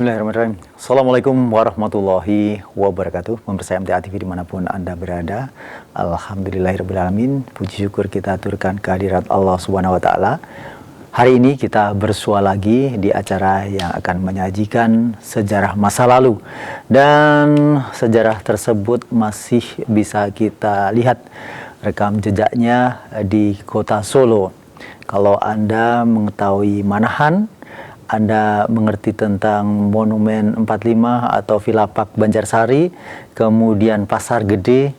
Bismillahirrahmanirrahim. Assalamualaikum warahmatullahi wabarakatuh. Pemirsa MTA TV dimanapun Anda berada, alhamdulillahirrahmanirrahim. Puji syukur kita aturkan kehadirat Allah Subhanahu wa Ta'ala. Hari ini kita bersua lagi di acara yang akan menyajikan sejarah masa lalu, dan sejarah tersebut masih bisa kita lihat rekam jejaknya di kota Solo. Kalau Anda mengetahui Manahan, Anda mengerti tentang Monumen 45 atau Villa Park Banjarsari, kemudian Pasar Gede,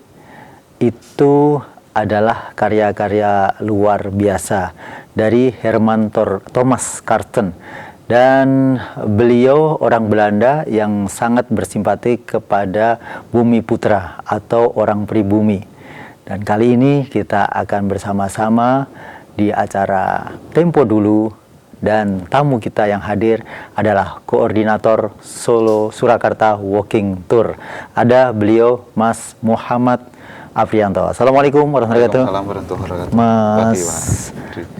itu adalah karya-karya luar biasa dari Herman Thomas Carsten. Dan beliau orang Belanda yang sangat bersimpati kepada bumi putra atau orang pribumi. Dan kali ini kita akan bersama-sama di acara Tempo Dulu. Dan tamu kita yang hadir adalah koordinator Solo Surakarta Walking Tour. Ada beliau Mas Muhammad Afrianto. Assalamualaikum warahmatullahi wabarakatuh.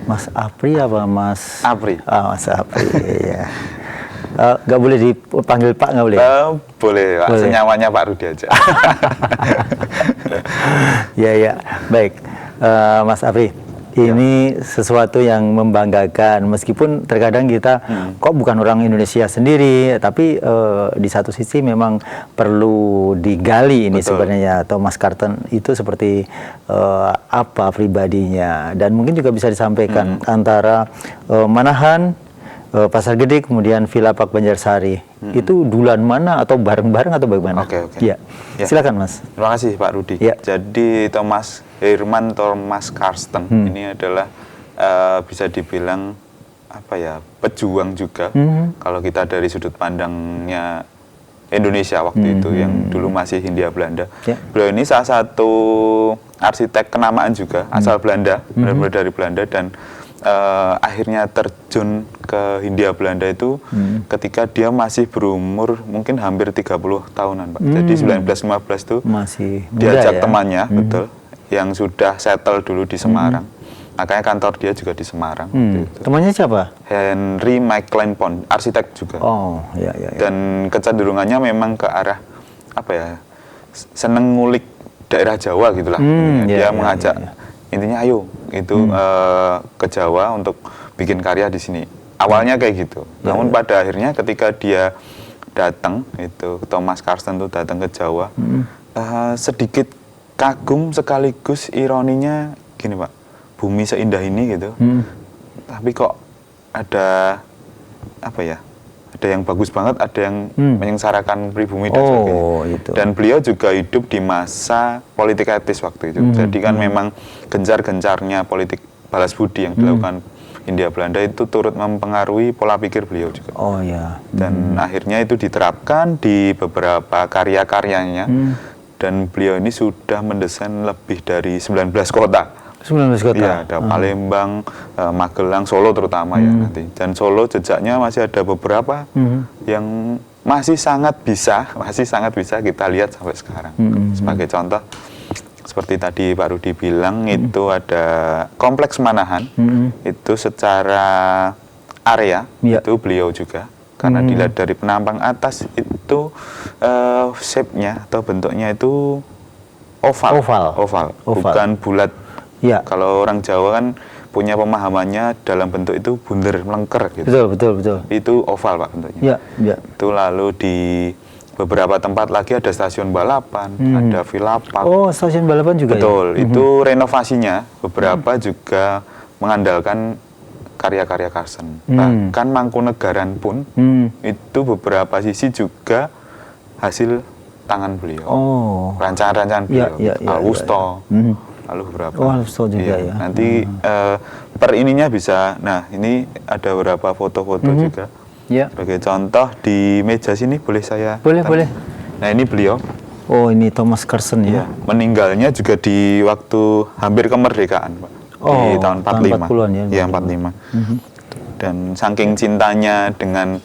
Mas Apri apa Mas? Apri. Mas Apri. Ya. Gak boleh dipanggil Pak, nggak boleh? Boleh, Pak. Boleh. Senyawanya Pak Rudi aja. Ya. Baik, Mas Apri. Ini sesuatu yang membanggakan, meskipun terkadang kita kok bukan orang Indonesia sendiri, tapi di satu sisi memang perlu digali ini. Betul. Sebenarnya Thomas Carsten itu seperti apa pribadinya, dan mungkin juga bisa disampaikan antara Manahan, Pasar Gede, kemudian Villa Park Banjarsari. Itu duluan mana atau bareng-bareng atau bagaimana? Oke. Ya. Silakan Mas. Terima kasih Pak Rudi. Ya. Jadi Herman Thomas Carsten ini adalah bisa dibilang apa ya, pejuang juga. Kalau kita dari sudut pandangnya Indonesia waktu itu yang dulu masih Hindia Belanda. Ya. Beliau ini salah satu arsitek kenamaan juga, asal Belanda, benar-benar dari Belanda, dan akhirnya terjun ke Hindia Belanda itu ketika dia masih berumur mungkin hampir 30 tahunan, Pak. Jadi 1915 itu masih muda, diajak ya? temannya, betul, yang sudah settle dulu di Semarang. Makanya kantor dia juga di Semarang. Gitu. Temannya siapa? Henry Michael Pond, arsitek juga. Oh, ya. Dan kecenderungannya memang ke arah apa ya, seneng ngulik daerah Jawa gitulah. Dia mengajak, intinya ayo itu ke Jawa untuk bikin karya di sini. Awalnya kayak gitu. Namun pada akhirnya ketika dia datang, itu Thomas Carsten itu datang ke Jawa, sedikit kagum sekaligus ironinya gini, Pak. Bumi seindah ini gitu. Tapi kok ada apa ya? Ada yang bagus banget, ada yang menyengsarakan pribumi dan sebagainya. Itu. Dan beliau juga hidup di masa politik etis waktu itu. Jadi kan memang gencar-gencarnya politik balas budi yang dilakukan Hindia Belanda itu turut mempengaruhi pola pikir beliau juga. Oh ya. Dan akhirnya itu diterapkan di beberapa karya-karyanya. Dan beliau ini sudah mendesain lebih dari 19 kota. 19 kota? Iya, ada Palembang, Magelang, Solo terutama ya nanti. Dan Solo jejaknya masih ada beberapa yang masih sangat bisa kita lihat sampai sekarang. Sebagai contoh, seperti tadi Pak Rudi bilang, itu ada Kompleks Manahan, itu secara area, itu beliau juga. Karena dilihat dari penampang atas, itu shape-nya atau bentuknya itu oval. Bukan bulat. Ya. Kalau orang Jawa kan punya pemahamannya dalam bentuk itu bunder melengker gitu. Betul. Itu oval, Pak, bentuknya. Ya. Itu lalu di beberapa tempat lagi ada stasiun balapan, ada Villa Park. Oh, stasiun balapan juga. Betul. Ya? Itu renovasinya beberapa juga mengandalkan karya-karya Carsten. Bahkan Mangkunegaran pun itu beberapa sisi juga hasil tangan beliau. Oh. Rancangan-rancangan beliau. Alwusto. Lalu beberapa. Alwusto juga ya. Nanti per ininya bisa. Nah, ini ada beberapa foto-foto juga. Ya. Sebagai contoh di meja sini boleh saya. Boleh. Nah, ini beliau. Oh, ini Thomas Carsten ya. Meninggalnya juga di waktu hampir kemerdekaan, Pak. Di tahun 45. 40-an ya. Iya, 45. Dan saking cintanya dengan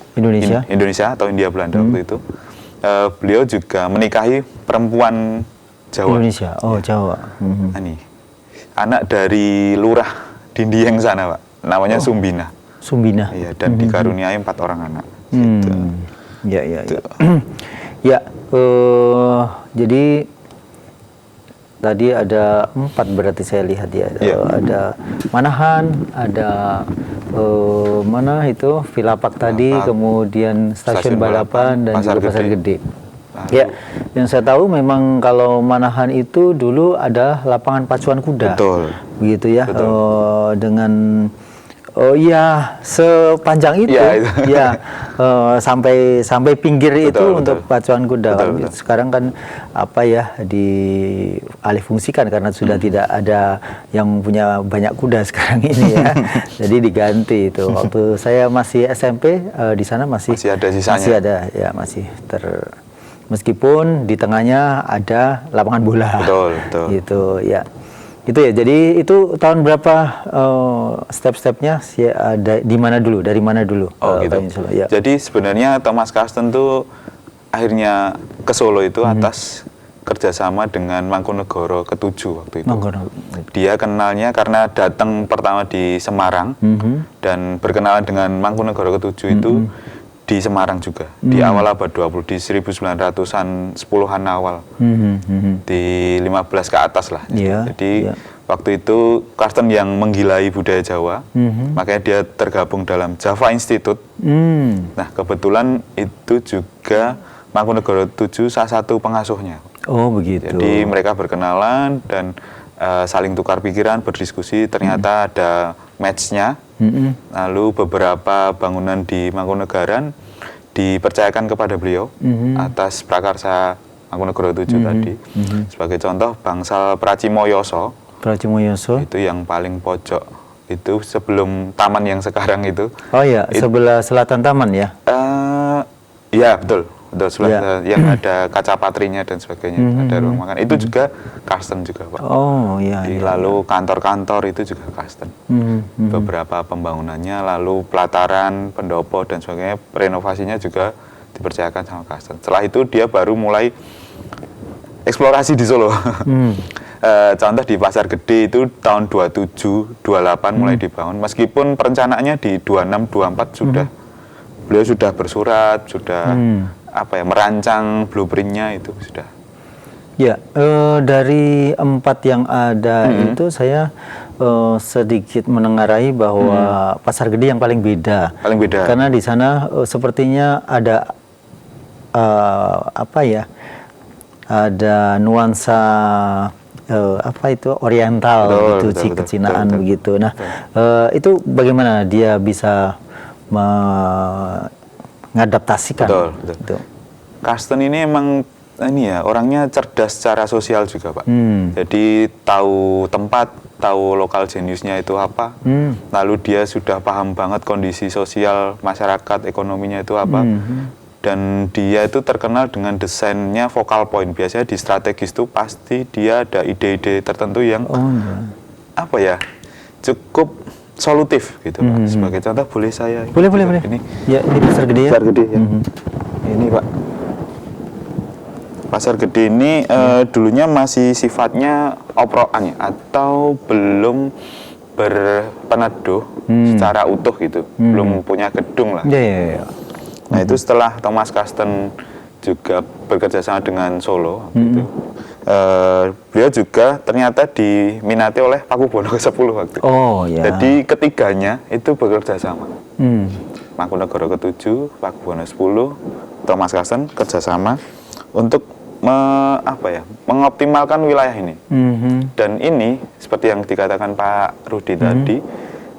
Indonesia atau Hindia Belanda waktu itu, beliau juga menikahi perempuan Jawa. Indonesia. Oh, Jawa. Ini anak dari lurah Dindieng sana, Pak. Namanya Sumbina. Sumbina. Iya, dan dikaruniai 4 orang anak. Gitu. Ya, ya, Gitu. ya. Ya, jadi tadi ada 4 berarti saya lihat ya. Ya. Ada Manahan, ada mana itu Vilapak tadi, Vilapak, kemudian stasiun balapan dan Pasar juga Pasar Gede. Gede. Ya, yang saya tahu memang kalau Manahan itu dulu ada lapangan pacuan kuda. Betul. Begitu ya. Betul. Dengan ya sepanjang itu, Ya, itu. ya sampai pinggir Betul, itu betul. untuk pacuan kuda. Betul, betul. Sekarang kan apa ya dialihfungsikan karena sudah tidak ada yang punya banyak kuda sekarang ini ya. Jadi diganti itu. Waktu saya masih SMP di sana masih ada sisanya. Masih ada ya, meskipun di tengahnya ada lapangan bola. Betul, betul. Gitu ya. Itu ya. Jadi itu tahun berapa step-stepnya sih, ada di mana dulu? Dari mana dulu? Oh gitu. Ya. Jadi sebenarnya Thomas Karsten tuh akhirnya ke Solo itu atas kerjasama dengan Mangkunegoro ke-7 waktu itu. Dia kenalnya karena datang pertama di Semarang dan berkenalan dengan Mangkunegoro ke-7 itu di Semarang juga, di awal abad 20, di 1900-an 10-an awal, di 15 ke atas lah. Jadi waktu itu Karsten yang menggilai budaya Jawa, makanya dia tergabung dalam Java Institute. Nah kebetulan itu juga Mangkunegoro 7 salah satu pengasuhnya. Oh begitu. Jadi mereka berkenalan dan saling tukar pikiran, berdiskusi, ternyata ada match-nya. Lalu beberapa bangunan di Mangkunegaran dipercayakan kepada beliau atas prakarsa Mangkunegoro 7 tadi. Sebagai contoh bangsal Pracimoyoso. Itu yang paling pojok. Itu sebelum taman yang sekarang itu. Oh iya, sebelah selatan taman ya? Iya betul. Sebelah yang ada kaca patrinya dan sebagainya, ada ruang makan. Itu juga Karsten juga, Pak. Oh iya. Lalu kantor-kantor itu juga Karsten. Beberapa pembangunannya, lalu pelataran, pendopo dan sebagainya, renovasinya juga dipercayakan sama Karsten. Setelah itu dia baru mulai eksplorasi di Solo. Contoh di Pasar Gede itu tahun 27, 28 mulai dibangun. Meskipun perencanaannya di 26, 24 sudah beliau sudah bersurat, sudah merancang blueprintnya itu sudah. Ya, dari 4 yang ada itu saya sedikit menengarai bahwa Pasar Gede yang paling beda. Paling beda. Karena di sana sepertinya ada ada nuansa oriental, betul, kecinaan begitu. Nah, itu bagaimana dia bisa mengadaptasikan? Betul. Karsten ini emang orangnya cerdas secara sosial juga, Pak. Jadi tahu tempat, tahu lokal jeniusnya itu apa. Lalu dia sudah paham banget kondisi sosial masyarakat, ekonominya itu apa. Dan dia itu terkenal dengan desainnya focal point. Biasanya di strategis itu pasti dia ada ide-ide tertentu yang cukup solutif gitu, Pak. Sebagai contoh boleh saya boleh. Ini ya, ini Pasar Gede ya. Pasar Gede ya. Ini, Pak. Pasar Gede ini dulunya masih sifatnya oproan ya, atau belum berpeneduh secara utuh gitu, belum punya gedung lah. Ya. Nah itu setelah Thomas Karsten juga bekerja sama dengan Solo gitu. Beliau juga ternyata diminati oleh Pakubuwono ke-10 waktu. Oh ya. Jadi ketiganya itu bekerja sama. Mangkunegoro ke-7, Pakubuwono 10, Thomas Karsten kerjasama untuk mengoptimalkan wilayah ini. Dan ini seperti yang dikatakan Pak Rudi tadi,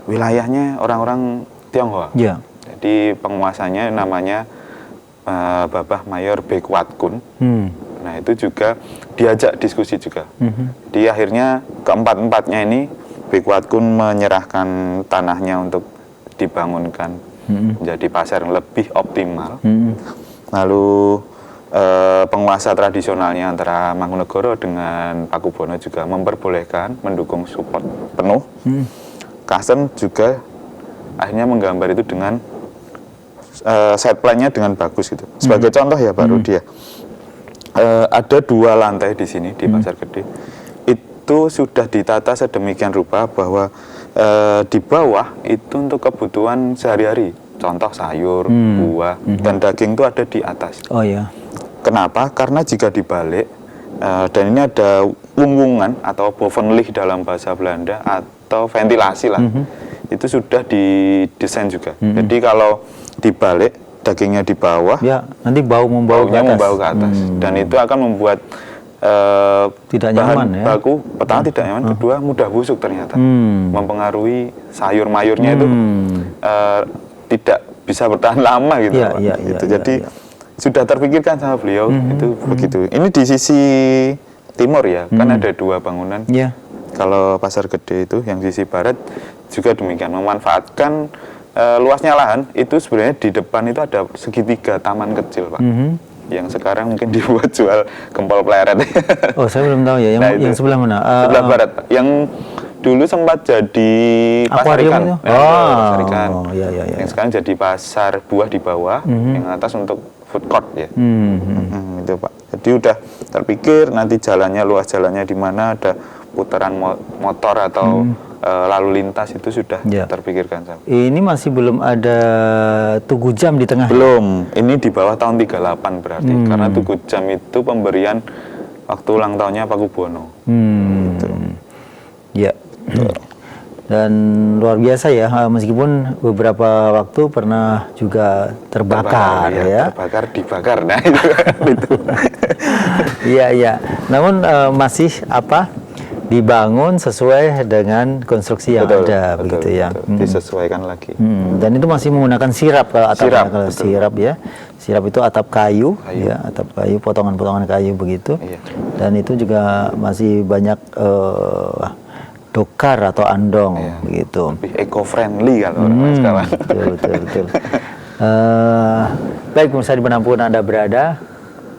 wilayahnya orang-orang Tionghoa. Yeah. Jadi penguasanya namanya Babah Mayor Bekwat-kun. Nah itu juga diajak diskusi juga. Di akhirnya keempat-empatnya ini Bekwat-kun menyerahkan tanahnya untuk dibangunkan menjadi pasar yang lebih optimal. Lalu penguasa tradisionalnya antara Mangkunegoro dengan Pakubuwono juga memperbolehkan, mendukung support penuh. Karsten juga akhirnya menggambar itu dengan set plan-nya dengan bagus gitu. Sebagai contoh ya Pak Rudi ya, ada 2 lantai di sini di Pasar Gede. Itu sudah ditata sedemikian rupa bahwa di bawah itu untuk kebutuhan sehari-hari, contoh sayur, buah, dan daging itu ada di atas. Oh ya. Kenapa? Karena jika dibalik, dan ini ada wungwungan atau bovenlig dalam bahasa Belanda atau ventilasi lah, itu sudah didesain juga. Jadi kalau dibalik, dagingnya di bawah, Ya, nanti baunya membawa ke atas, dan itu akan membuat tidak bahan nyaman ya. baku pertama tidak nyaman, kedua mudah busuk ternyata, mempengaruhi sayur mayurnya itu tidak bisa bertahan lama gitu, Iya, Pak. iya, Gitu. iya, Jadi iya. sudah terpikirkan sama beliau itu begitu. Ini di sisi timur ya, kan ada 2 bangunan. Iya. Kalau Pasar Gede itu yang sisi barat juga demikian, memanfaatkan luasnya lahan itu sebenarnya di depan itu ada segitiga taman kecil, Pak. Yang sekarang mungkin dibuat jual gempol pleret. Oh, saya belum tahu ya. Yang, Nah, itu yang sebelah mana? sebelah barat. Yang dulu sempat jadi pasar Akuarium ikan. itu? Pasar ikan. Iya, iya, iya. Yang sekarang jadi pasar buah di bawah, yang atas untuk food court ya. Itu Pak. Jadi udah terpikir nanti jalannya, luas jalannya di mana, ada putaran motor atau lalu lintas itu sudah terpikirkan. Ini masih belum ada Tugu Jam di tengah. Belum. Ini di bawah tahun 38 berarti. Karena Tugu Jam itu pemberian waktu ulang tahunnya Pakubuwono. Gitu. Ya. Dan luar biasa ya, meskipun beberapa waktu pernah juga terbakar ya. Terbakar, dibakar. Nah itu. Iya, iya. Namun masih dibangun sesuai dengan konstruksi yang ada, begitu ya. Disesuaikan lagi. Dan itu masih menggunakan sirap kalau atapnya, kalau sirap ya. Sirap itu atap kayu, ya, atap kayu, potongan-potongan kayu begitu. Iya. Dan itu juga masih banyak dokar atau andong, begitu. Lebih eco-friendly kalau orang sekarang. Betul. Baik, pemirsa dimanapun Anda berada,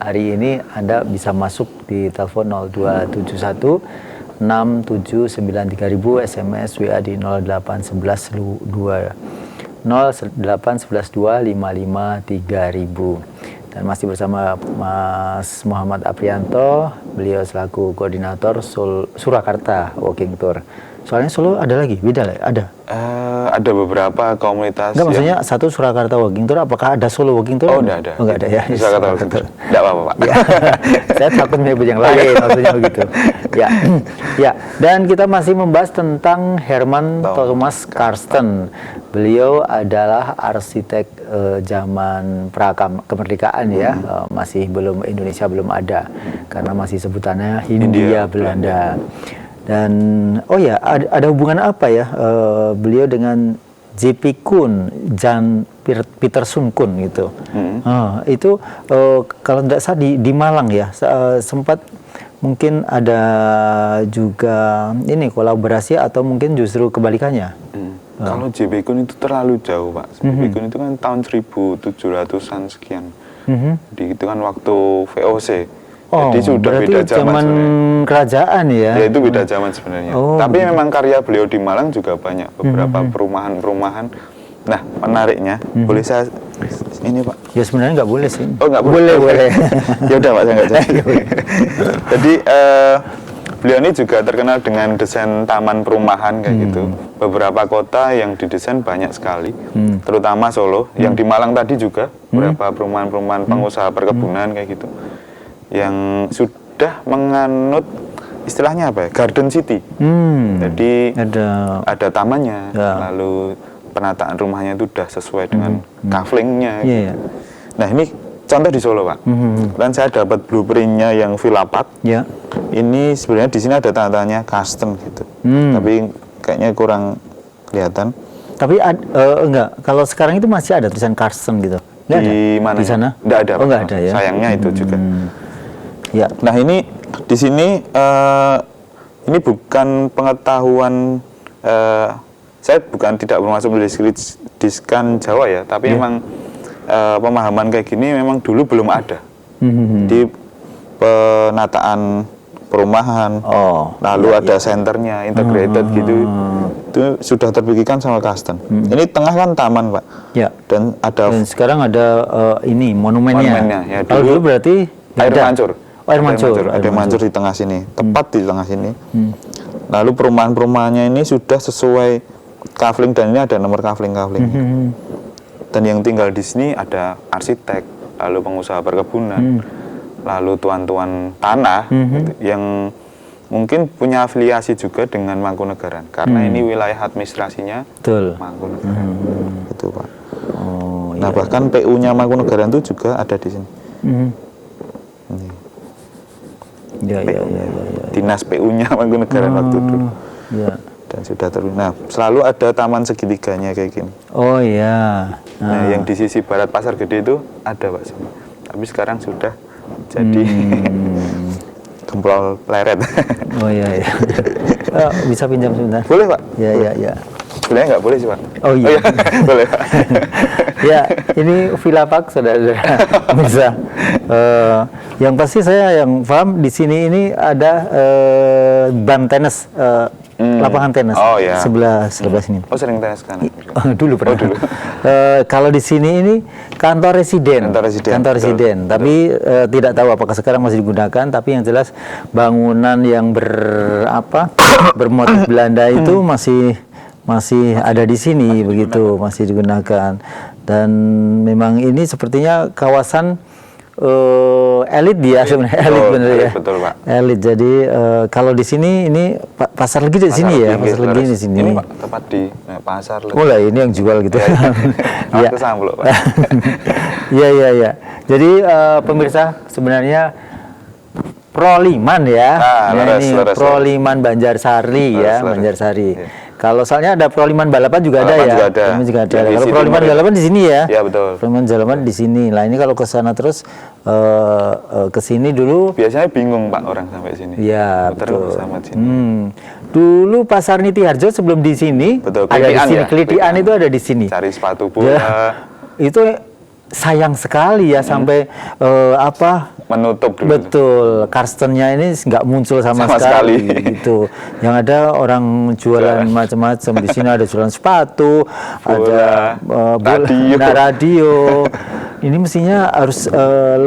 hari ini Anda bisa masuk di telepon 0271 6793000, SMS WA di 0811 08112553.000. Dan masih bersama Mas Muhammad Aprianto, beliau selaku koordinator Surakarta Walking Tour. Soalnya Solo ada lagi, beda lah, ada. Ada beberapa komunitas. Enggak, maksudnya satu Surakarta Walking Tour, apakah ada Solo Walking Tour? Oh, enggak ada. Oh, enggak ada ya. Surakarta Walking Tour. Enggak apa-apa, Pak. Ya. Saya takut menyebut yang lain, maksudnya begitu. Ya. Ya, dan kita masih membahas tentang Herman Thomas Karsten. Beliau adalah arsitek zaman kemerdekaan ya. Masih belum, Indonesia belum ada. Karena masih sebutannya Hindia Belanda. Dan oh ya, ada hubungan apa ya beliau dengan J.P. Kuhn, Jan Pieterszoon Kuhn gitu. Itu kalau tidak salah di Malang ya, sempat mungkin ada juga ini kolaborasi atau mungkin justru kebalikannya. Kalau J.P. Kuhn itu terlalu jauh, Pak. J.P. Kuhn itu kan tahun 1700-an sekian. Itu kan waktu VOC. Jadi sudah beda zaman kerajaan ya. Ya itu beda zaman sebenarnya. Tapi memang karya beliau di Malang juga banyak beberapa perumahan-perumahan. Nah, menariknya, boleh saya ini, Pak? Ya sebenarnya nggak boleh sih. Oh, nggak boleh. Boleh. Ya udah, Pak, saya nggak jadi. Jadi beliau ini juga terkenal dengan desain taman perumahan kayak gitu. Beberapa kota yang didesain banyak sekali, terutama Solo. Yang di Malang tadi juga beberapa perumahan-perumahan pengusaha perkebunan kayak gitu. Yang sudah menganut istilahnya apa ya, Garden City. Jadi ada tamannya, lalu penataan rumahnya itu sudah sesuai dengan kaflingnya. Nah ini contoh di Solo, Pak. Dan saya dapat blueprintnya yang Villapat. Ini sebenarnya di sini ada tanda-tandanya Karsten gitu. Tapi kayaknya kurang kelihatan. Tapi enggak, kalau sekarang itu masih ada tulisan Karsten gitu. Nggak di ada? Mana? Di sana? Nggak ada. Oh, nggak ada ya. Sayangnya itu juga. Ya. Nah ini di sini ini bukan pengetahuan, saya bukan tidak bermaksud mendeskripsikan Jawa ya, tapi memang pemahaman kayak gini memang dulu belum ada di penataan perumahan. Lalu ada senternya integrated gitu, itu sudah terpikirkan sama Karsten. Ini tengah kan taman, Pak. Ya. Dan sekarang ada ini monumennya. Ya, kalau dulu berarti air mancur. Air mancur. Ada mancur di tengah sini, tepat di tengah sini. Lalu perumahan-perumahannya ini sudah sesuai kafling, dan ini ada nomor kafling. Dan yang tinggal di sini ada arsitek, lalu pengusaha perkebunan, lalu tuan-tuan tanah gitu, yang mungkin punya afiliasi juga dengan Mangkunegaran karena ini wilayah administrasinya Betul. Mangkunegaran. Itu Pak. Oh, Nah bahkan PU-nya Mangkunegaran itu juga ada di sini. Ini. Ya. Dinas PU-nya Mangkunegaran waktu itu. Ya. Dan sudah nah selalu ada taman segitiganya kayak gini. Oh iya. Nah yang di sisi barat Pasar Gede itu ada Pak sini. Tapi sekarang sudah jadi gemplol leret. Oh iya. Bisa pinjam sebentar? Boleh Pak? Ya. Sebenarnya nggak boleh sih Pak. Oh iya. Boleh Pak. Ya, ini Villa Park, saudara-saudara. Bisa. Yang pasti saya yang paham di sini ini ada bam tenis, lapangan tenis. Oh ya. Sebelah sini. Oh sering tenis kan? Dulu pernah. dulu. Kalau di sini ini kantor residen. Kantor residen. Tapi tidak tahu apakah sekarang masih digunakan. Tapi yang jelas bangunan yang bermotif Belanda itu masih ada di sini, begitu, masih digunakan. Dan memang ini sepertinya kawasan elit dia sebenarnya, elit bener ya. Betul Pak. Elit. Jadi kalau di sini ini pasar legi di sini ya, pasar legi di sini. Ini Pak tepat di pasar legi. Oh lah, ini yang jual gitu. Iya. Sambul Pak. Iya. Jadi pemirsa sebenarnya Proliman ya. Ini Proliman Banjarsari ya, Banjarsari. Ya. Kalau soalnya ada Proliman Balapan juga ada ya. Juga ada. Kalau Proliman Balapan di sini ya. Iya betul. Proliman Balapan di sini. Lah ini kalau ke sana terus ke sini dulu. Biasanya bingung Pak orang sampai sini. Iya betul. Sama sini. Dulu Pasar Nitiharjo sebelum di sini. Betul. Ada di sini. Kelitian itu ada di sini. Cari sepatu bola. Ya, itu sayang sekali ya sampai menutup dulu. Betul, Karstennya ini nggak muncul sama sekali. Gitu. Yang ada orang jualan macam-macam. Di sini ada jualan sepatu, ada radio. Ini mestinya harus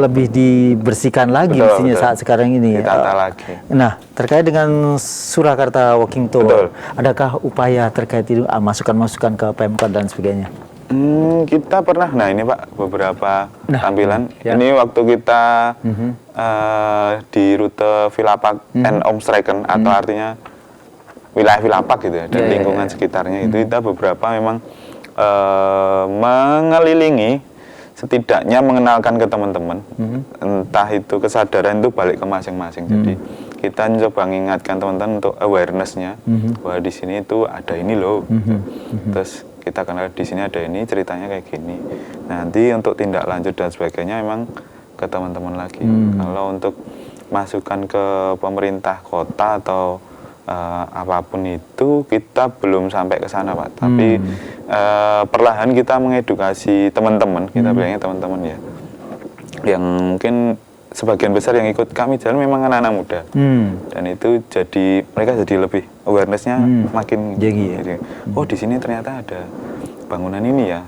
lebih dibersihkan lagi mestinya saat sekarang ini. Ditata lagi. Nah, terkait dengan Surakarta Walking Tour, adakah upaya terkait itu masukan-masukan ke Pemkot dan sebagainya? Kita pernah, ini Pak beberapa tampilan. Ya. Ini waktu kita di rute Villa Park and Omstreken atau artinya wilayah Villa Park gitu ya, dan lingkungan sekitarnya itu kita beberapa memang mengelilingi, setidaknya mengenalkan ke teman-teman, entah itu kesadaran itu balik ke masing-masing. Jadi kita coba mengingatkan teman-teman untuk awareness-nya bahwa di sini itu ada ini loh. Terus kita kenal di sini ada ini, ceritanya kayak gini. Nanti untuk tindak lanjut dan sebagainya memang ke teman-teman lagi. Kalau untuk masukan ke pemerintah kota atau apapun itu kita belum sampai ke sana Pak. Tapi perlahan kita mengedukasi teman-teman, kita bilangnya teman-teman ya, yang mungkin sebagian besar yang ikut kami jalan memang anak-anak muda, dan itu jadi mereka jadi lebih awareness-nya makin jadi. Oh di sini ternyata ada bangunan ini ya,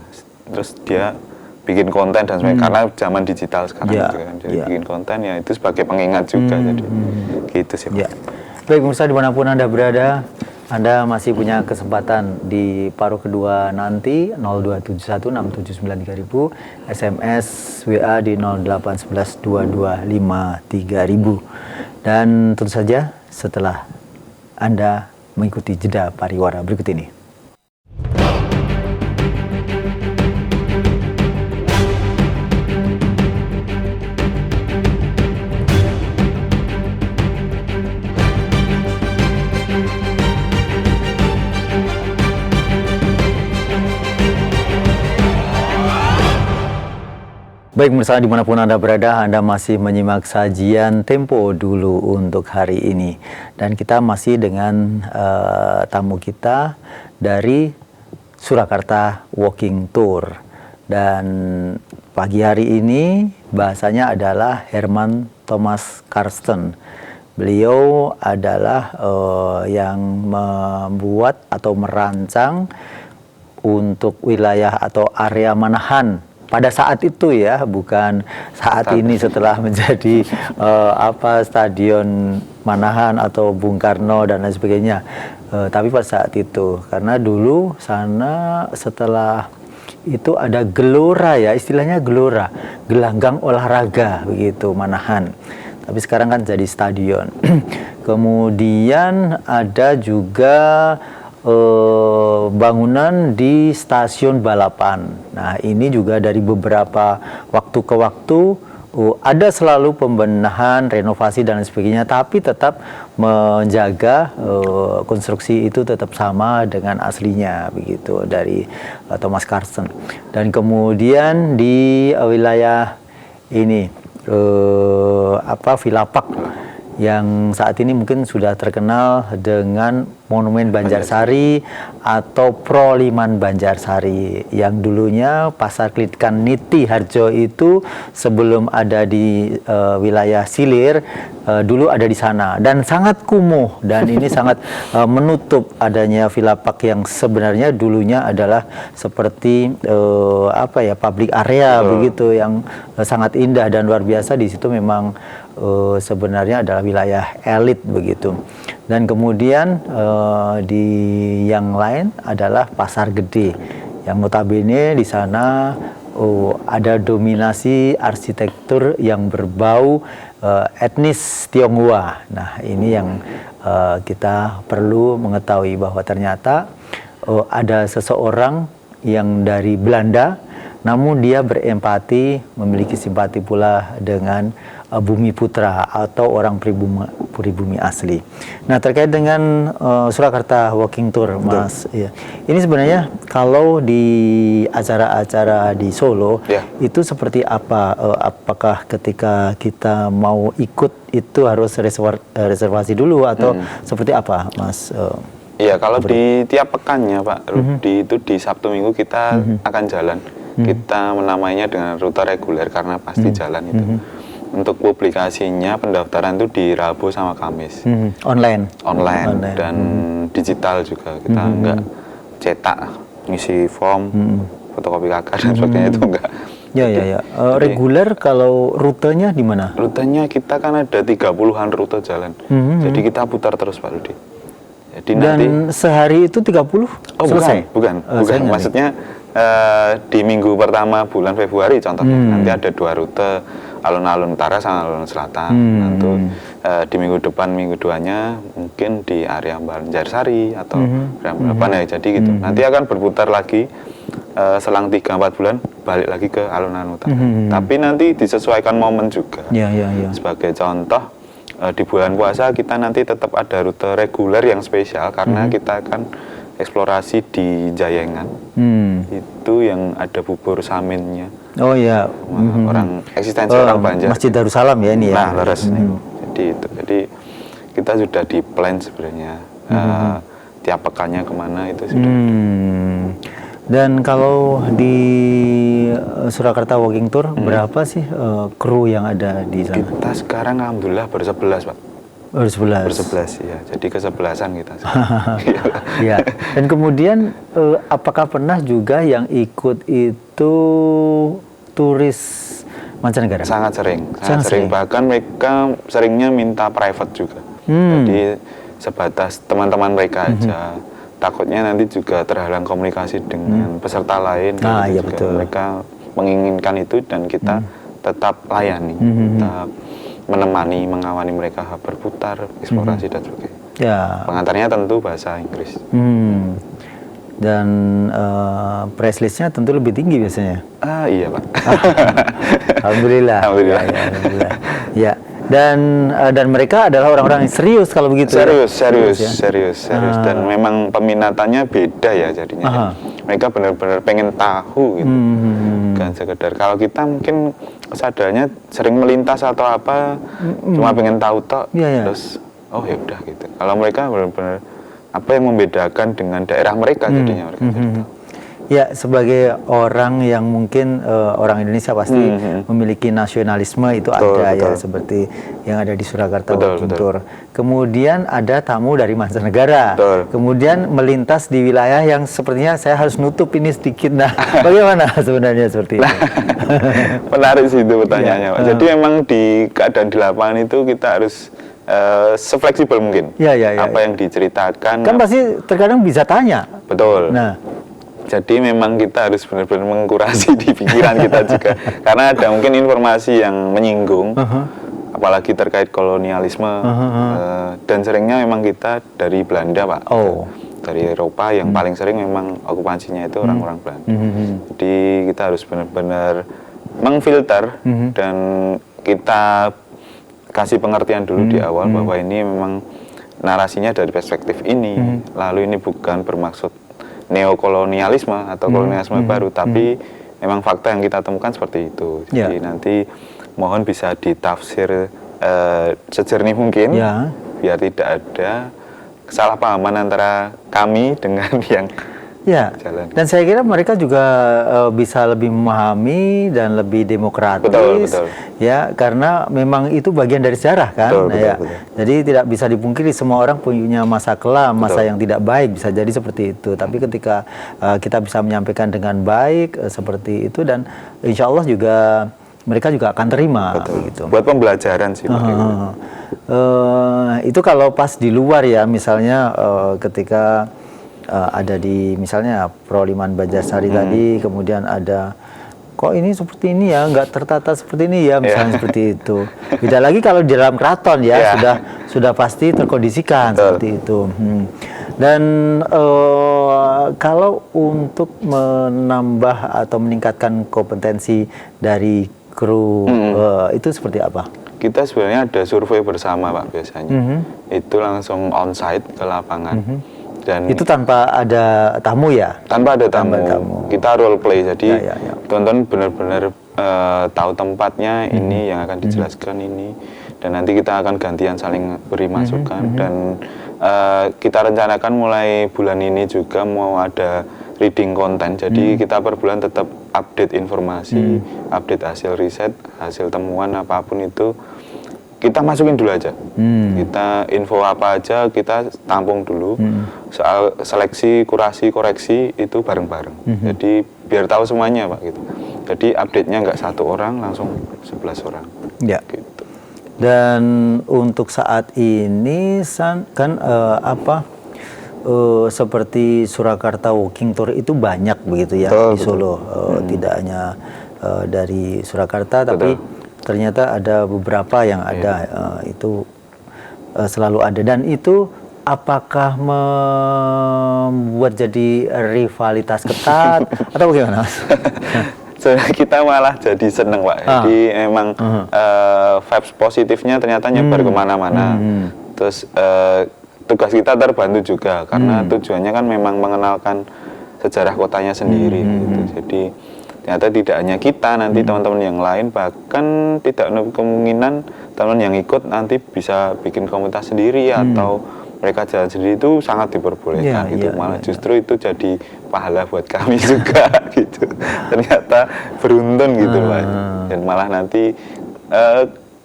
terus dia bikin konten dan sebagainya karena zaman digital sekarang juga kan, jadi bikin konten ya itu sebagai pengingat juga, jadi gitu sih Pak. Baik pemirsa dimanapun Anda berada, Anda masih punya kesempatan di paruh kedua nanti 02716793000, SMS WA di 08112253000. Dan tentu saja setelah Anda mengikuti jeda pariwara berikut ini. Baik pemirsa dimanapun Anda berada, Anda masih menyimak sajian Tempo Dulu untuk hari ini. Dan kita masih dengan tamu kita dari Surakarta Walking Tour. Dan pagi hari ini bahasanya adalah Herman Thomas Karsten. Beliau adalah yang membuat atau merancang untuk wilayah atau area Manahan pada saat itu ya, bukan saat ini setelah menjadi Stadion Manahan atau Bung Karno dan lain sebagainya. Tapi pada saat itu, karena dulu sana setelah itu ada gelora ya, istilahnya gelora, gelanggang olahraga begitu, Manahan. Tapi sekarang kan jadi stadion. Kemudian ada juga bangunan di stasiun balapan. Nah, ini juga dari beberapa waktu ke waktu ada selalu pembenahan, renovasi dan sebagainya, tapi tetap menjaga konstruksi itu tetap sama dengan aslinya begitu dari Thomas Carlsen. Dan kemudian di wilayah ini Villa Park yang saat ini mungkin sudah terkenal dengan Monumen Banjarsari atau Proliman Banjarsari, yang dulunya Pasar Klitikan Niti Harjo itu sebelum ada di wilayah Silir, dulu ada di sana dan sangat kumuh, dan ini sangat menutup adanya Villa Park yang sebenarnya dulunya adalah seperti public area begitu, yang sangat indah dan luar biasa. Di situ memang sebenarnya adalah wilayah elit begitu. Dan kemudian di yang lain adalah Pasar Gede, yang notabene di sana ada dominasi arsitektur yang berbau etnis Tionghoa. Nah, ini yang kita perlu mengetahui bahwa ternyata ada seseorang yang dari Belanda, namun dia berempati, memiliki simpati pula dengan Bumi Putra atau orang pribumi asli. Nah, terkait dengan Surakarta Walking Tour, Mas, ya, ini sebenarnya kalau di acara-acara di Solo itu seperti apa? Apakah ketika kita mau ikut itu harus reservasi dulu atau seperti apa, Mas? Iya, kalau di tiap pekannya, Pak Rudi, itu di Sabtu Minggu kita akan jalan. Kita menamainya dengan rute reguler karena pasti jalan itu. Untuk publikasinya, pendaftaran itu di Rabu sama Kamis. Online dan digital juga. Kita nggak cetak, ngisi form, fotokopi KK dan sebagainya, itu enggak. Ya. Reguler kalau rutenya di mana? Rutenya kita kan ada 30-an rute jalan. Jadi kita putar terus, Pak Rudi. Jadi dan nanti sehari itu 30 selesai? Bukan. Maksudnya di minggu pertama bulan Februari contohnya, nanti ada 2 rute, alun-alun utara sama alun selatan. Nanti di minggu depan, minggu 2-nya mungkin di area Banjarsari atau apa ya, jadi gitu. Nanti akan berputar lagi selang 3-4 bulan, balik lagi ke alun-alun utara. Tapi nanti disesuaikan momen juga. Sebagai contoh, di bulan puasa kita nanti tetap ada rute reguler yang spesial karena kita akan eksplorasi di Jayengan. Itu yang ada bubur saminnya. Oh ya, orang eksistensi orang Banjar. Masjid Darussalam ya ini ya. Nah, leres. Jadi itu. Jadi kita sudah di plan sebenarnya. Tiap pekannya kemana itu sudah. Dan kalau di Surakarta Walking Tour berapa sih kru yang ada di sana? Kita sekarang alhamdulillah ber-11, Pak. Ber-11, ya. Jadi ke-11an kita. Ya. Dan kemudian apakah pernah juga yang ikut itu turis mancanegara? Sangat sering. Bahkan mereka seringnya minta private juga. Jadi sebatas teman-teman mereka aja. Takutnya nanti juga terhalang komunikasi dengan peserta lain. Iya, betul. Mereka menginginkan itu dan kita tetap layani. Tetap menemani, mengawani mereka berputar, eksplorasi dan sebagainya. Ya. Pengantarnya tentu bahasa Inggris. Dan price listnya tentu lebih tinggi biasanya. Iya, Pak. Alhamdulillah. Ya. Dan mereka adalah orang-orang yang serius kalau begitu. Serius. Dan memang peminatannya beda ya jadinya. Mereka benar-benar pengen tahu gitu. Bukan sekedar, kalau kita mungkin kesadarannya sering melintas atau apa, cuma pengen tahu tok, terus oh ya udah gitu. Kalau mereka benar-benar apa yang membedakan dengan daerah mereka jadinya mereka cerita. Ya, sebagai orang yang mungkin orang Indonesia pasti memiliki nasionalisme itu betul. Ya, seperti yang ada di Surakarta Walking Tour. Kemudian ada tamu dari mancanegara. Kemudian melintas di wilayah yang sepertinya saya harus nutup ini sedikit. Nah, bagaimana sebenarnya seperti itu? Menarik sih itu pertanyaannya, Pak. Jadi memang di keadaan di lapangan itu kita harus sefleksibel mungkin. Ya. Apa yang diceritakan. Kan pasti terkadang bisa tanya. Betul. Nah, Jadi memang kita harus benar-benar mengkurasi di pikiran kita juga, karena ada mungkin informasi yang menyinggung, apalagi terkait kolonialisme, dan seringnya memang kita dari Belanda, Pak. Dari Eropa yang paling sering memang okupansinya itu orang-orang Belanda. Jadi kita harus benar-benar mengfilter dan kita kasih pengertian dulu di awal bahwa ini memang narasinya dari perspektif ini, lalu ini bukan bermaksud neokolonialisme atau kolonialisme baru, tapi memang fakta yang kita temukan seperti itu. Jadi nanti mohon bisa ditafsir sejernih mungkin, biar tidak ada kesalahpahaman antara kami dengan yang jalan. Dan saya kira mereka juga bisa lebih memahami dan lebih demokratis, betul. Ya, karena memang itu bagian dari sejarah kan, betul. Jadi tidak bisa dipungkiri semua orang punya masa kelam, masa yang tidak baik, bisa jadi seperti itu. Tapi ketika kita bisa menyampaikan dengan baik seperti itu, dan insya Allah juga mereka juga akan terima. Gitu. Buat pembelajaran sih. Itu kalau pas di luar ya, misalnya ketika ada di misalnya Proliman Bajasari tadi, kemudian ada kok ini seperti ini ya, nggak tertata seperti ini ya, misalnya seperti itu. Beda lagi kalau di dalam keraton ya, sudah pasti terkondisikan seperti itu. Dan kalau untuk menambah atau meningkatkan kompetensi dari kru itu seperti apa? Kita sebenarnya ada survei bersama, Pak, biasanya. Itu langsung on-site ke lapangan. Dan itu tanpa ada tamu ya? Tanpa ada tamu. Kita role play, jadi teman-teman benar-benar tahu tempatnya, ini yang akan dijelaskan ini, dan nanti kita akan gantian saling beri masukan. Dan kita rencanakan mulai bulan ini juga mau ada reading konten, jadi kita per bulan tetap update informasi, update hasil riset, hasil temuan apapun itu kita masukin dulu aja. Kita info apa aja kita tampung dulu. Soal seleksi, kurasi, koreksi itu bareng-bareng. Jadi biar tahu semuanya, Pak, gitu. Jadi update-nya nggak 1 orang, langsung 11 orang. Ya. Gitu. Dan untuk saat ini kan seperti Surakarta Walking Tour itu banyak begitu ya di Solo. Tidak hanya dari Surakarta, tapi ternyata ada beberapa yang ada, itu selalu ada. Dan itu apakah membuat jadi rivalitas ketat atau bagaimana? Kita malah jadi seneng, Pak. Jadi emang vibes positifnya ternyata nyebar kemana-mana. Terus tugas kita terbantu juga karena tujuannya kan memang mengenalkan sejarah kotanya sendiri. Gitu. Jadi ternyata tidak hanya kita, nanti teman-teman yang lain, bahkan tidak ada kemungkinan teman yang ikut nanti bisa bikin komunitas sendiri atau mereka jalan sendiri, itu sangat diperbolehkan. Malah justru itu jadi pahala buat kami juga gitu. Ternyata beruntun gitu, Pak. Dan malah nanti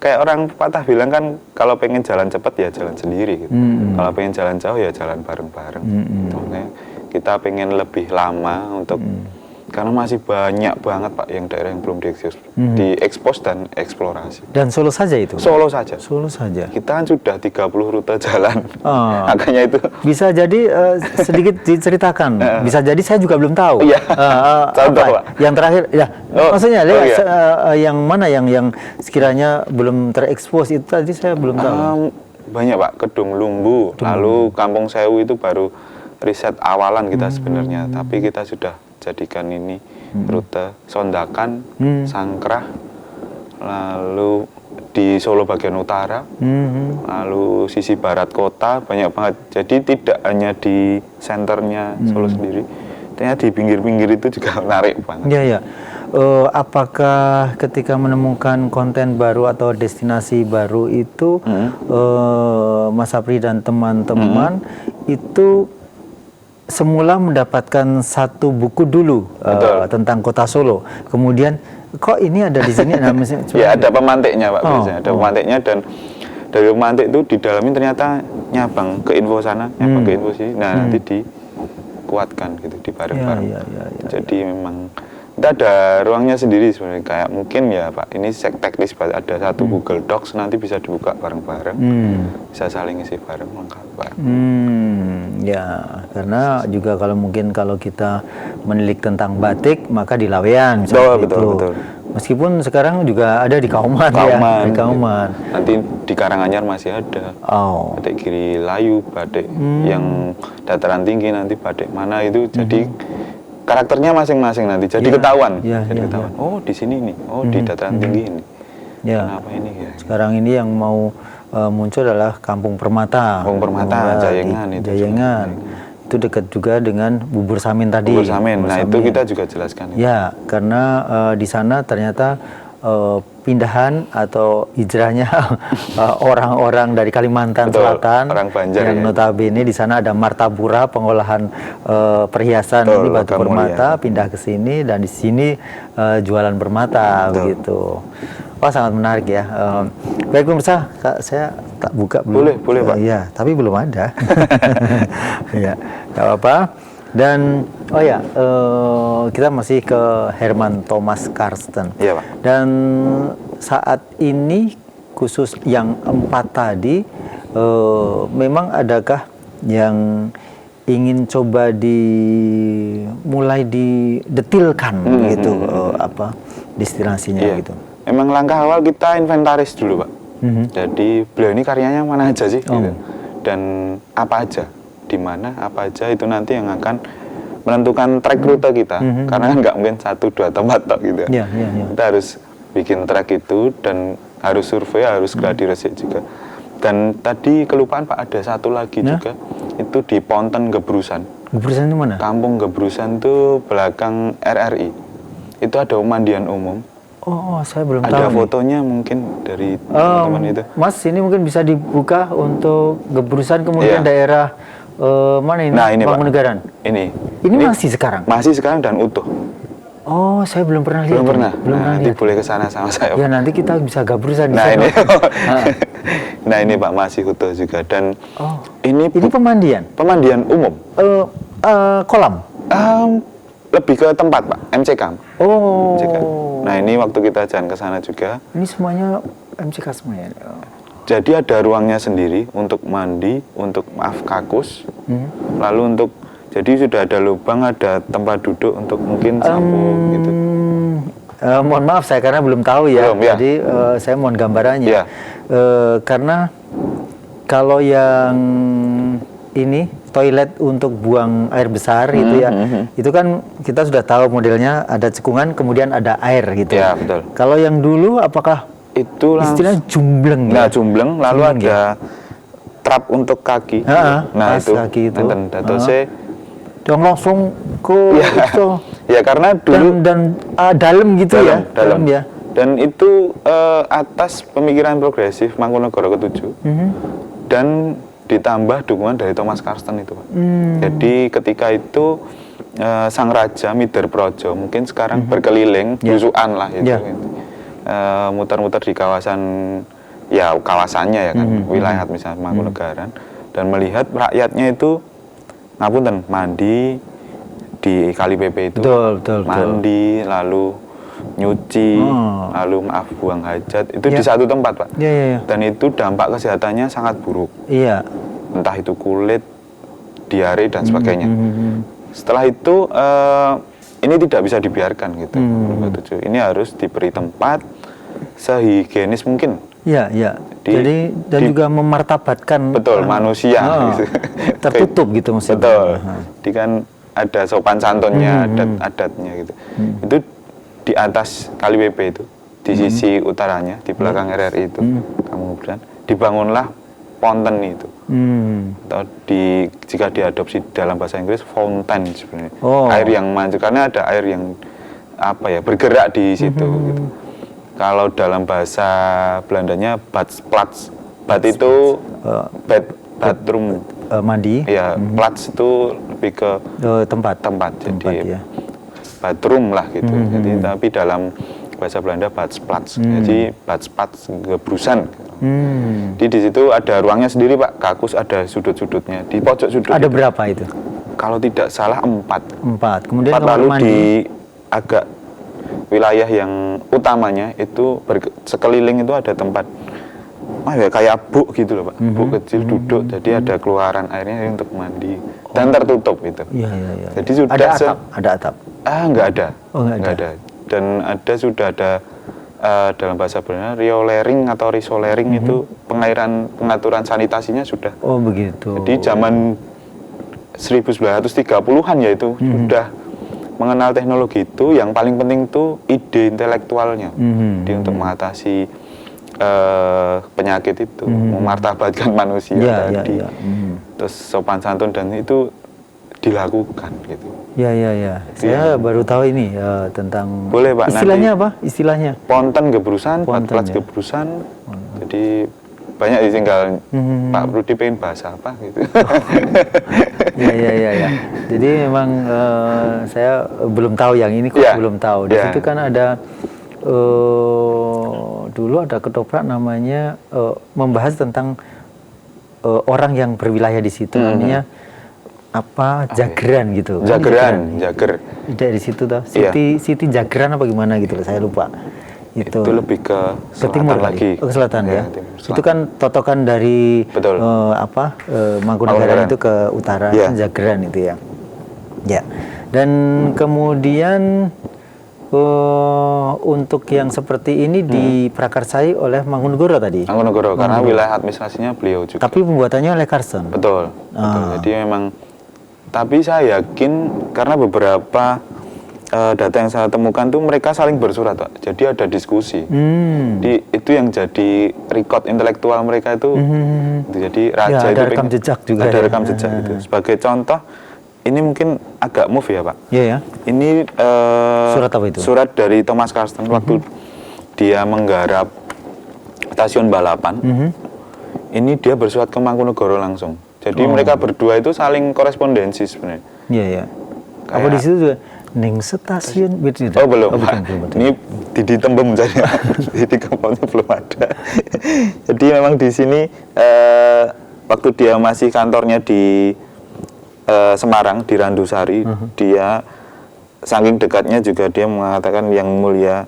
kayak orang patah bilang kan, kalau pengen jalan cepat ya jalan sendiri gitu. Kalau pengen jalan jauh ya jalan bareng-bareng. Makanya kita pengen lebih lama untuk karena masih banyak banget, Pak, yang daerah yang belum diekspos dan eksplorasi. Dan Solo saja itu? Solo saja. Solo saja. Kita kan sudah 30 rute jalan. Makanya itu bisa jadi sedikit diceritakan. Bisa jadi saya juga belum tahu. Contoh, Pak. Yang terakhir maksudnya yang mana yang sekiranya belum terekspos itu tadi saya belum tahu. Banyak, Pak. Kedung Lumbu, lalu Kampung Sewu itu baru riset awalan kita sebenarnya, tapi kita sudah jadikan ini rute Sondakan, Sangkrah, lalu di Solo bagian utara, lalu sisi barat kota, banyak banget. Jadi tidak hanya di senternya Solo sendiri, ternyata di pinggir-pinggir itu juga menarik banget. Apakah ketika menemukan konten baru atau destinasi baru itu, Mas Apri dan teman-teman itu semula mendapatkan satu buku dulu tentang kota Solo, kemudian kok ini ada di sini? Ada pemantiknya, Pak, biasanya ada pemantiknya, dan dari pemantik itu didalamin ternyata nyabang ke info sana, nyabang ke info sini, nanti dikuatkan gitu, di bareng-bareng. Jadi memang Kita ada ruangnya sendiri sebenarnya, kayak mungkin ya Pak, ini teknis Pak, ada satu Google Docs, nanti bisa dibuka bareng-bareng, bisa saling isi bareng, lengkap Pak. Ya, karena juga kalau kita menilik tentang batik, maka di Laweyan Betul. Meskipun sekarang juga ada di Kauman ya, di Kauman. Nanti di Karanganyar masih ada. Batik Giri Layu, batik yang dataran tinggi, nanti batik mana itu, jadi karakternya masing-masing nanti jadi ketahuan. Ketahuan. Oh, di sini nih. Oh, di dataran tinggi ini. Kenapa ini ya? Sekarang ini yang mau muncul adalah Kampung Permata. Kampung Permata, Jayengan itu. Jayengan. Itu dekat juga dengan Bubur Samin tadi. Bubur Samin. Nah, itu kita juga jelaskan. Ya, karena di sana ternyata pindahan atau hijrahnya orang-orang dari Kalimantan Selatan, orang Banjar, yang notabene di sana ada Martapura, pengolahan perhiasan ini batu permata, pindah ke sini, dan di sini jualan permata begitu. Wah, sangat menarik ya. Baik pemirsa, saya tak buka belum. Boleh Pak. Iya, tapi belum ada. Ya, nggak apa-apa. Dan kita masih ke Herman Thomas Karsten. Iya Pak. Dan saat ini khusus yang 4 tadi, memang adakah yang ingin coba mulai didetilkan gitu, destinasinya gitu? Emang langkah awal kita inventaris dulu Pak. Jadi beliau ini karyanya mana aja sih, gitu. Dan apa aja, di mana, apa aja, itu nanti yang akan menentukan track rute kita. Karena kan nggak mungkin 1, 2 tempat gitu. Kita harus bikin track itu dan harus survei, harus gladi resik juga. Dan tadi kelupaan Pak, ada satu lagi juga, itu di Ponten Gebrusan. Gebrusan itu mana? Kampung Gebrusan itu belakang RRI. Itu ada pemandian umum. Oh, saya belum tahu. Ada fotonya mungkin dari teman-teman itu. Mas, ini mungkin bisa dibuka untuk Gebrusan, kemudian daerah mana ini? Nah, ini Mangkunegaran. Ini masih sekarang? Masih sekarang dan utuh. Oh, saya belum pernah lihat. Belum pernah. Nanti boleh ke sana sama saya. Ya, nanti kita bisa Gebrusan. Nah, ini. Nah, ini Pak, masih utuh juga, dan ini pemandian. Pemandian umum. Kolam. Lebih ke tempat Pak, MCK. MCK. Nah, ini waktu kita jalan ke sana juga. Ini semuanya MCK semua ya. Jadi ada ruangnya sendiri untuk mandi, untuk kakus, lalu untuk, jadi sudah ada lubang, ada tempat duduk untuk mungkin sampo gitu. Mohon maaf saya karena belum tahu ya. Jadi saya mohon gambarannya. Karena kalau yang ini toilet untuk buang air besar itu ya, itu kan kita sudah tahu modelnya, ada cekungan kemudian ada air gitu. Ya, betul. Kalau yang dulu apakah itu istilahnya jumbleng? Nah, jumbleng, lalu ada trap untuk kaki. Nah, itu kaki itu. Yang langsung ke itu. Ya, karena dulu dan dalam gitu dalam ya. Dan itu atas pemikiran progresif Mangkunegaran ke-7. Dan ditambah dukungan dari Thomas Karsten itu Pak. Jadi ketika itu sang raja Midarprojo mungkin sekarang berkeliling belusukan lah itu. Muter-muter di kawasan, ya kawasannya ya kan, wilayah misalnya Mangkunegaran, dan melihat rakyatnya itu ngapunten mandi di Kali PP itu. Betul. Mandi, lalu nyuci, lalu buang hajat, itu di satu tempat Pak. Dan itu dampak kesehatannya sangat buruk. Entah itu kulit, diare dan sebagainya. Setelah itu ini tidak bisa dibiarkan gitu. Ini harus diberi tempat sehigienis mungkin. Jadi juga memartabatkan manusia gitu. Tertutup gitu maksudnya. Betul. Jadi kan ada sopan santunnya, adat-adatnya gitu. Itu di atas Kali PP itu, di sisi utaranya, di belakang RRI itu, dibangunlah Ponten itu. Atau jika diadopsi dalam bahasa Inggris, fountain sebenarnya. Air yang mancur, karena ada air yang bergerak di situ gitu. Kalau dalam bahasa Belandanya badplaats. Bad itu bathroom, mandi. Ya, plaats itu lebih ke tempat. Jadi bathroom lah gitu. Jadi tapi dalam bahasa Belanda badplaats. Jadi badplaats Gebrusan. Jadi di situ ada ruangnya sendiri Pak, kakus ada sudut-sudutnya. Di pojok sudut ada berapa itu? Kalau tidak salah 4. Kemudian 4, lalu mandi. agak wilayah yang utamanya itu sekeliling itu ada tempat kayak buk gitu loh Pak, buk kecil duduk, jadi ada keluaran airnya untuk mandi dan tertutup itu. Iya. Jadi sudah ada atap. Nggak ada. Oh, nggak ada. Dan sudah ada dalam bahasa Belanda riolering atau risolering itu pengaturan sanitasinya sudah. Oh begitu. Jadi zaman 1930-an ya itu sudah mengenal teknologi itu. Yang paling penting itu ide intelektualnya, jadi untuk mengatasi penyakit itu, memartabatkan manusia tadi. Terus sopan santun dan itu dilakukan gitu. Ya. Saya baru tahu ini tentang. Boleh Pak. Istilahnya apa? Istilahnya? Ponten gebrusan, 14 ya. gebrusan. Jadi banyak tinggal Pak Rudi pengen bahasa apa gitu. Ya. Jadi memang saya belum tahu yang ini kok belum tahu. Di situ kan ada dulu ada ketoprak namanya membahas tentang orang yang berwilayah di situ namanya apa Jageran gitu. Jageran. Dari situ tuh. Siti Jageran apa gimana gitu saya lupa. Itu lebih ke timur lagi. Ke selatan ya. Timur, itu kan totokan dari Mangkunegaran itu ke utara Jageran itu ya. Ya. Dan kemudian untuk yang seperti ini diprakarsai oleh Mangkunegoro tadi. Mangkunegoro karena wilayah administrasinya beliau juga. Tapi pembuatannya oleh Karsten. Betul. Jadi memang, tapi saya yakin karena beberapa data yang saya temukan tuh mereka saling bersurat, Pak. Jadi ada diskusi. Itu yang jadi record intelektual mereka itu. Jadi raja ada itu rekam jejak juga. Ada rekam jejak itu. Sebagai contoh, ini mungkin agak move ya Pak. Iya. Ini surat apa itu? Surat dari Thomas Karsten waktu dia menggarap stasiun balapan. Ini dia bersurat ke Mangkunegoro langsung. Jadi mereka berdua itu saling korespondensi sebenarnya. Iya. Apa di situ juga? Ning stasiun Oh belum Pak. Ini di Tembem saja. Di kampungnya belum ada. Jadi memang di sini waktu dia masih kantornya di Semarang di Randusari, dia saking dekatnya juga dia mengatakan yang mulia,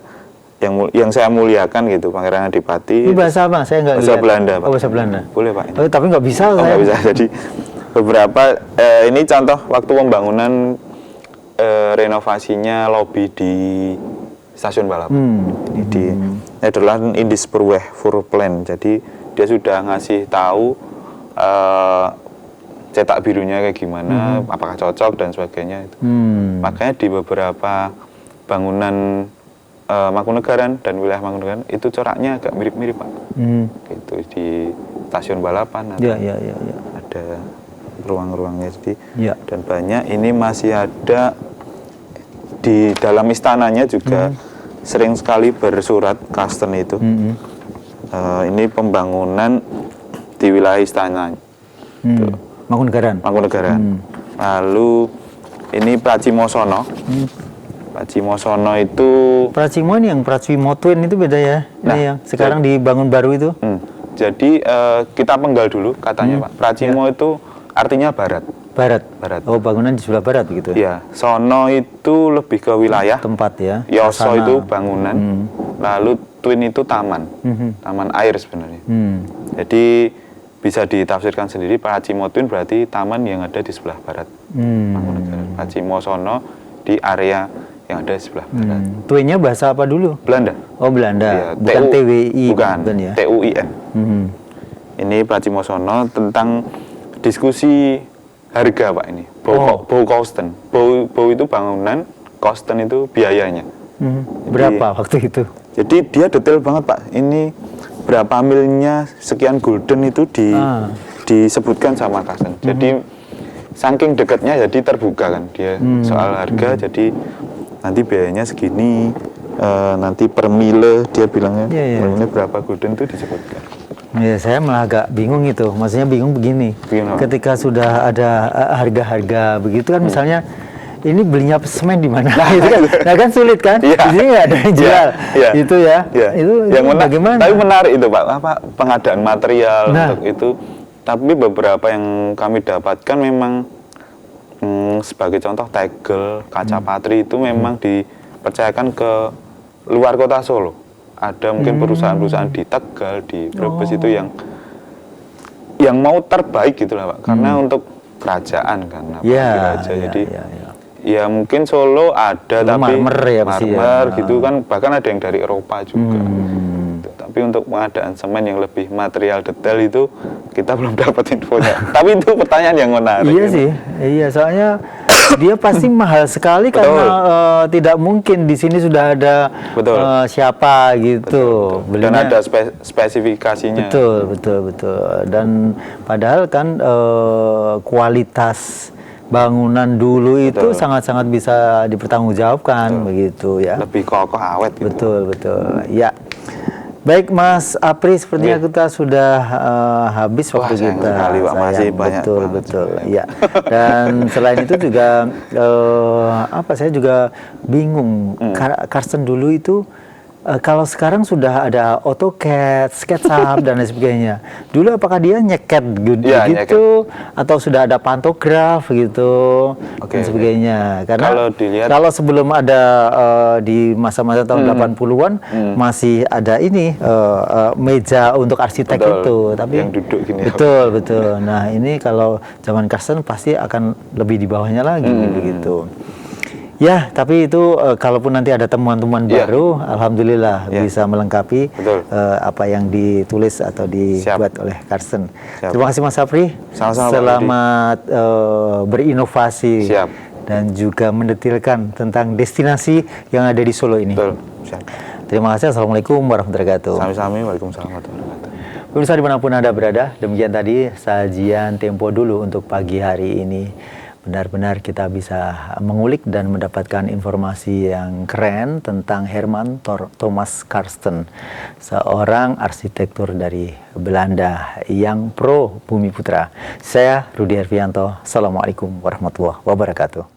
yang saya muliakan gitu, Pangeran Adipati. Ini bahasa apa? Saya nggak bahasa Belanda, Pak. Oh, bahasa Belanda. Boleh Pak. Tapi nggak bisa. Nggak bisa. Jadi beberapa ini contoh waktu pembangunan renovasinya lobi di stasiun balapan. Jadi Nederland in this Plan. Jadi dia sudah ngasih tahu cetak birunya kayak gimana, apakah cocok dan sebagainya itu. Makanya di beberapa bangunan Mangkunegaran dan wilayah Mangkunegaran itu coraknya agak mirip-mirip Pak. Gitu di stasiun balapan ada ruang-ruangnya jadi dan banyak ini masih ada di dalam istananya juga sering sekali bersurat Karsten itu. Ini pembangunan di wilayah istana. Mangkunegaran. Lalu ini Pracimosono. Pracimosono itu Pracimo ini yang Pracimo Twin itu beda ya. Ini yang sekarang dibangun baru itu. Jadi kita penggal dulu katanya Pak. Pracimo itu artinya barat. Barat. Oh, bangunan di sebelah barat begitu. Iya, sono itu lebih ke wilayah. Tempat ya. Yoso itu bangunan. Lalu Twin itu taman. Taman air sebenarnya. Jadi bisa ditafsirkan sendiri Pracimo Twin berarti taman yang ada di sebelah barat. Pracimo sono di area yang ada di sebelah barat. Twinnya bahasa apa dulu? Belanda. Oh, Belanda. Ya, bukan TWI. Bukan ya. TUIN. Ini Pracimo sono tentang diskusi harga Pak ini. Bouwkosten. Bou itu bangunan, kosten itu biayanya. Berapa waktu itu? Jadi dia detail banget Pak. Ini berapa milnya sekian gulden itu disebutkan sama Karsten. Jadi saking dekatnya jadi terbuka kan dia soal harga. Jadi nanti biayanya segini, nanti per mile dia bilangnya per mile berapa gulden itu disebutkan. Ya, saya malah agak bingung itu. Maksudnya bingung begini. Ketika sudah ada harga-harga begitu kan misalnya ini belinya semen di mana? Nah kan sulit kan? Di sini nggak ada yang jual. Itu ya. Itu yang bagaimana? Tapi menarik itu Pak. Pengadaan material untuk itu. Tapi beberapa yang kami dapatkan memang sebagai contoh tegel, kaca patri itu memang percayakan ke luar kota Solo. Ada mungkin perusahaan-perusahaan di Tegal, di Brebes itu yang mau terbaik gitu lah Pak. Karena untuk kerajaan kan, raja. Jadi ya mungkin Solo ada tapi marmer gitu kan, bahkan ada yang dari Eropa juga. Tapi untuk pengadaan semen yang lebih material detail itu kita belum dapat infonya. Tapi itu pertanyaan yang menarik. Iya sih, iya soalnya dia pasti mahal sekali karena tidak mungkin di sini sudah ada siapa gitu. Betul. Dan ada spesifikasinya. Betul. Dan padahal kan kualitas bangunan dulu itu sangat-sangat bisa dipertanggungjawabkan begitu ya. Lebih kokoh awet gitu. Betul. Ya. Baik Mas Apri, sepertinya kita sudah habis waktu kita. Sekali, Pak. Masih banyak. Betul. Ya. Dan selain itu juga saya juga bingung. Karsten dulu itu kalau sekarang sudah ada AutoCAD, SketchUp dan lain sebagainya. Dulu apakah dia nyeket gitu atau sudah ada pantograf gitu dan sebagainya? Karena kalau sebelum ada di masa-masa tahun 80-an masih ada ini meja untuk arsitek itu, tapi yang duduk gini. Betul. Nah, ini kalau zaman Karsten pasti akan lebih di bawahnya lagi begitu. Ya, tapi itu kalaupun nanti ada temuan-temuan baru, alhamdulillah bisa melengkapi apa yang ditulis atau dibuat oleh Karsten. Terima kasih Mas Apri. Selamat berinovasi dan juga mendetilkan tentang destinasi yang ada di Solo ini. Terima kasih. Assalamualaikum warahmatullahi wabarakatuh. Sami-sami. Waalaikumsalam warahmatullahi wabarakatuh. Pemirsa dimanapun Anda berada, demikian tadi sajian Tempo Dulu untuk pagi hari ini. Benar-benar kita bisa mengulik dan mendapatkan informasi yang keren tentang Herman Thomas Karsten, seorang arsitektur dari Belanda yang pro Bumi Putra. Saya Rudi Hervianto. Assalamualaikum warahmatullahi wabarakatuh.